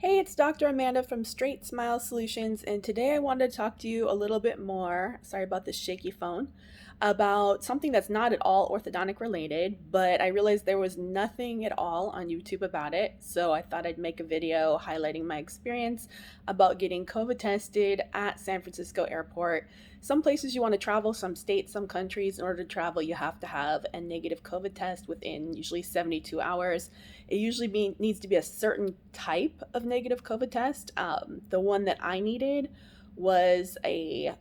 Hey, it's Dr. Amanda from Straight Smile Solutions, and today I wanted to talk to you a little bit more, sorry about this shaky phone, about something that's not at all orthodontic related, but I realized there was nothing at all on YouTube about it, so I thought I'd make a video highlighting my experience about getting COVID tested at San Francisco Airport. Some places you want to travel, some states, some countries, in order to travel, you have to have a negative COVID test within usually 72 hours. It usually needs to be a certain type of negative COVID test. The one that I needed was a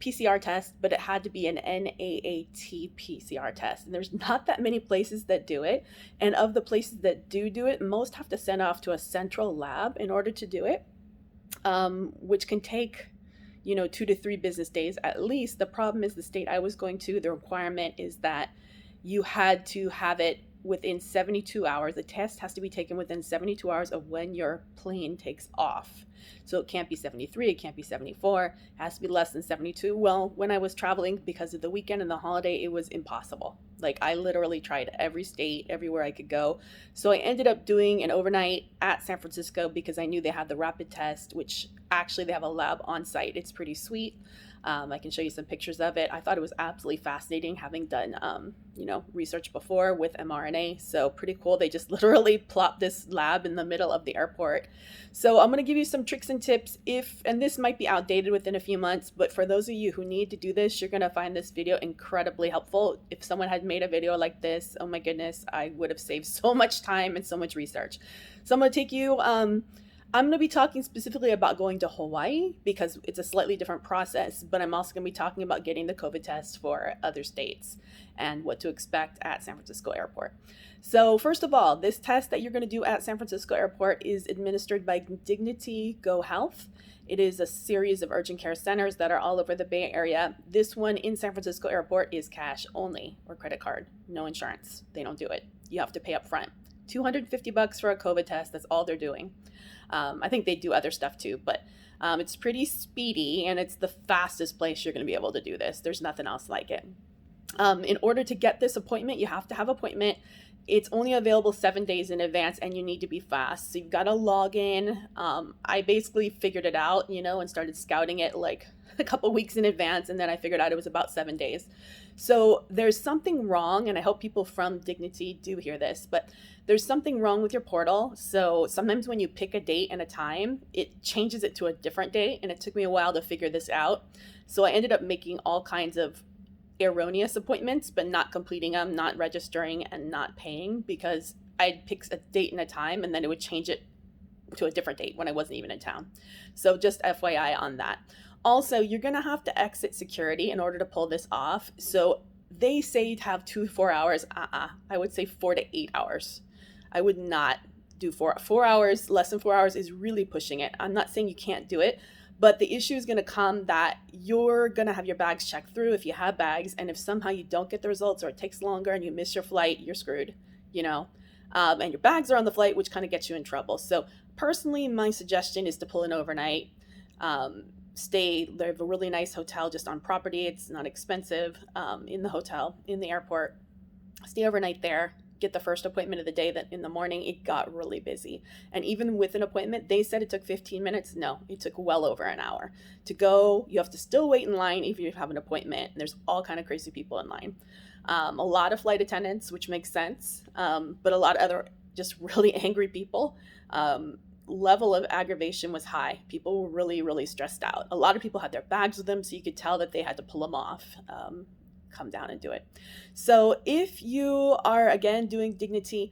PCR test, but it had to be an NAAT PCR test. And there's not that many places that do it. And of the places that do it, most have to send off to a central lab in order to do it, which can take 2 to 3 business days at least. The problem is the state I was going to, the requirement is that you had to have it within 72 hours. The test has to be taken within 72 hours of when your plane takes off. So it can't be 73, it can't be 74, it has to be less than 72. Well, when I was traveling because of the weekend and the holiday, it was impossible. Like, I literally tried every state, everywhere I could go. So I ended up doing an overnight at San Francisco because I knew they had the rapid test, which actually they have a lab on site. It's pretty sweet. I can show you some pictures of it. I thought it was absolutely fascinating, having done, research before with mRNA. So pretty cool. They just literally plopped this lab in the middle of the airport. So I'm going to give you some tricks and tips and this might be outdated within a few months, but for those of you who need to do this, you're going to find this video incredibly helpful. If someone had made a video like this, oh my goodness, I would have saved so much time and so much research. So I'm going to take you, I'm going to be talking specifically about going to Hawaii because it's a slightly different process, but I'm also going to be talking about getting the COVID test for other states and what to expect at San Francisco Airport. So first of all, this test that you're going to do at San Francisco Airport is administered by Dignity Go Health. It is a series of urgent care centers that are all over the Bay Area. This one in San Francisco Airport is cash only or credit card, no insurance. They don't do it. You have to pay up front. $250 for a COVID test. That's all they're doing. I think they do other stuff too, but it's pretty speedy and it's the fastest place you're going to be able to do this. There's nothing else like it. In order to get this appointment, you have to have an appointment. It's only available 7 days in advance and you need to be fast. So you've got to log in. I basically figured it out, and started scouting it like a couple weeks in advance. And then I figured out it was about 7 days. So there's something wrong. And I hope people from Dignity do hear this, but there's something wrong with your portal. So sometimes when you pick a date and a time, it changes it to a different date. And it took me a while to figure this out. So I ended up making all kinds of erroneous appointments, but not completing them, not registering, and not paying because I'd pick a date and a time and then it would change it to a different date when I wasn't even in town. So just FYI on that. Also, you're going to have to exit security in order to pull this off. So they say you'd have 2 to 4 hours. I would say 4 to 8 hours. I would not do 4 hours. Less than 4 hours is really pushing it. I'm not saying you can't do it, but the issue is going to come that you're going to have your bags checked through if you have bags. And if somehow you don't get the results or it takes longer and you miss your flight, you're screwed, and your bags are on the flight, which kind of gets you in trouble. So personally, my suggestion is to pull an overnight. They have a really nice hotel just on property. It's not expensive in the hotel, in the airport. Stay overnight there. Get the first appointment of the day. That in the morning it got really busy, and even with an appointment they said it took 15 minutes. No, it took well over an hour to go. You have to still wait in line if you have an appointment. There's all kind of crazy people in line, a lot of flight attendants, which makes sense, but a lot of other just really angry people. Level of aggravation was high. People were really, really stressed out. A lot of people had their bags with them, so you could tell that they had to pull them off. Come down and do it. So if you are, again, doing Dignity,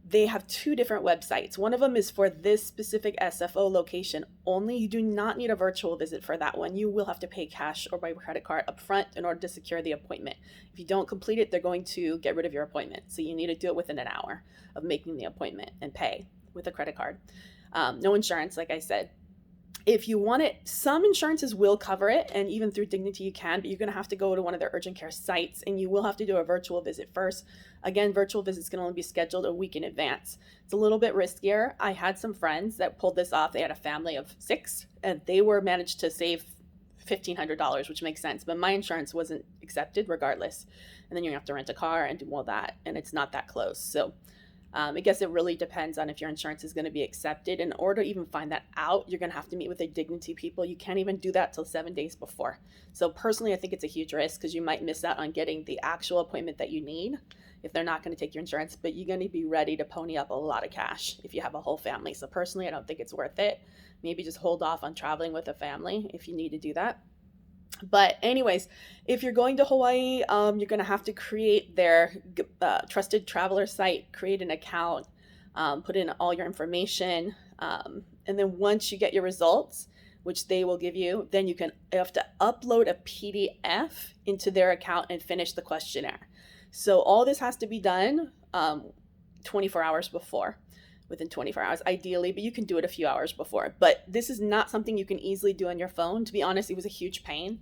they have 2 different websites. One of them is for this specific SFO location only. You do not need a virtual visit for that one. You will have to pay cash or by credit card up front in order to secure the appointment. If you don't complete it, they're going to get rid of your appointment. So you need to do it within an hour of making the appointment and pay with a credit card. No insurance, like I said. If you want it, some insurances will cover it, and even through Dignity you can, but you're going to have to go to one of their urgent care sites, and you will have to do a virtual visit first. Again, virtual visits can only be scheduled a week in advance. It's a little bit riskier. I had some friends that pulled this off. They had a family of 6, and they managed to save $1,500, which makes sense, but my insurance wasn't accepted regardless. And then you have to rent a car and do all that, and it's not that close. So I guess it really depends on if your insurance is going to be accepted. In order to even find that out, you're going to have to meet with the Dignity people. You can't even do that till 7 days before. So personally, I think it's a huge risk because you might miss out on getting the actual appointment that you need if they're not going to take your insurance, but you're going to be ready to pony up a lot of cash if you have a whole family. So personally, I don't think it's worth it. Maybe just hold off on traveling with a family if you need to do that. But anyways, if you're going to Hawaii, you're going to have to create their trusted traveler site, create an account, put in all your information. And then once you get your results, which they will give you, then you have to upload a PDF into their account and finish the questionnaire. So all this has to be done 24 hours before, within 24 hours ideally, but you can do it a few hours before. But this is not something you can easily do on your phone. To be honest, it was a huge pain,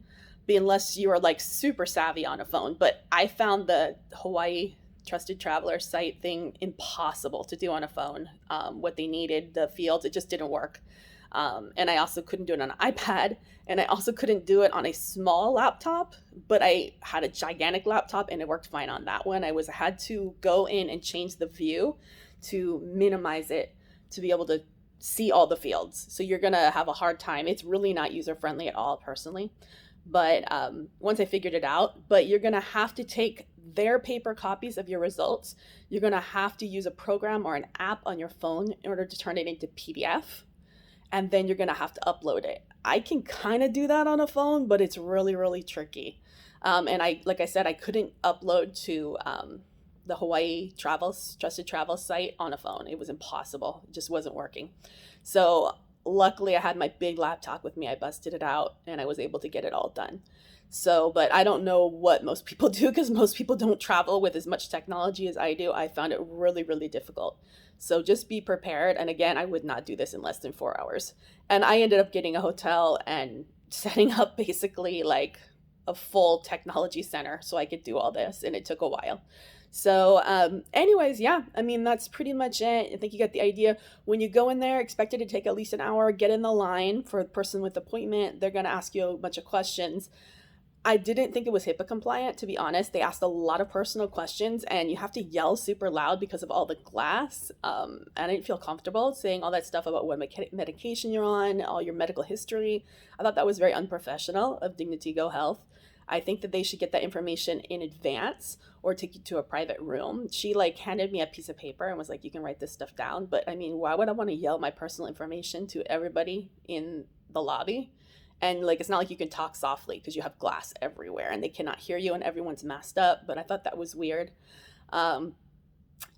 unless you are like super savvy on a phone. But I found the Hawaii Trusted Traveler site thing impossible to do on a phone. What they needed, the fields, it just didn't work. And I also couldn't do it on an iPad, and I also couldn't do it on a small laptop, but I had a gigantic laptop and it worked fine on that one. I had to go in and change the view to minimize it to be able to see all the fields. So you're going to have a hard time. It's really not user friendly at all, personally. But once I figured it out, but you're going to have to take their paper copies of your results. You're going to have to use a program or an app on your phone in order to turn it into PDF. And then you're going to have to upload it. I can kind of do that on a phone, but it's really, really tricky. And like I said, I couldn't upload to the Hawaii Trusted Travel site on a phone. It was impossible. It just wasn't working. So luckily I had my big laptop with me. I busted it out and I was able to get it all done. So, but I don't know what most people do because most people don't travel with as much technology as I do. I found it really, really difficult. So just be prepared. And again, I would not do this in less than 4 hours. And I ended up getting a hotel and setting up basically like a full technology center so I could do all this. And it took a while. So anyways, yeah, I mean, that's pretty much it. I think you got the idea. When you go in there, expect it to take at least an hour. Get in the line for a person with appointment. They're going to ask you a bunch of questions. I didn't think it was HIPAA compliant, to be honest. They asked a lot of personal questions and you have to yell super loud because of all the glass. I didn't feel comfortable saying all that stuff about what medication you're on, all your medical history. I thought that was very unprofessional of Dignity Go Health. I think that they should get that information in advance or take you to a private room. She like handed me a piece of paper and was like, you can write this stuff down. But I mean, why would I want to yell my personal information to everybody in the lobby? And like, it's not like you can talk softly because you have glass everywhere and they cannot hear you and everyone's masked up. But I thought that was weird.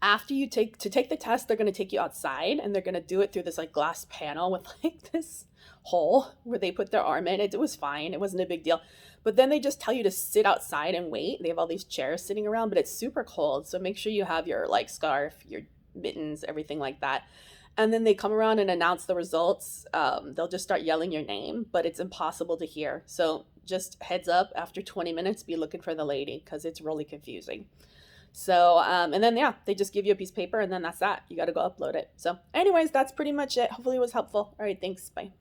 After you take the test, they're going to take you outside and they're going to do it through this like glass panel with like this hole where they put their arm in. It was fine. It wasn't a big deal. But then they just tell you to sit outside and wait. They have all these chairs sitting around, but it's super cold. So make sure you have your like scarf, your mittens, everything like that. And then they come around and announce the results. They'll just start yelling your name, but it's impossible to hear. So just heads up, after 20 minutes, be looking for the lady because it's really confusing. So, and then, yeah, they just give you a piece of paper and then that's that. You got to go upload it. So anyways, that's pretty much it. Hopefully it was helpful. All right, thanks. Bye.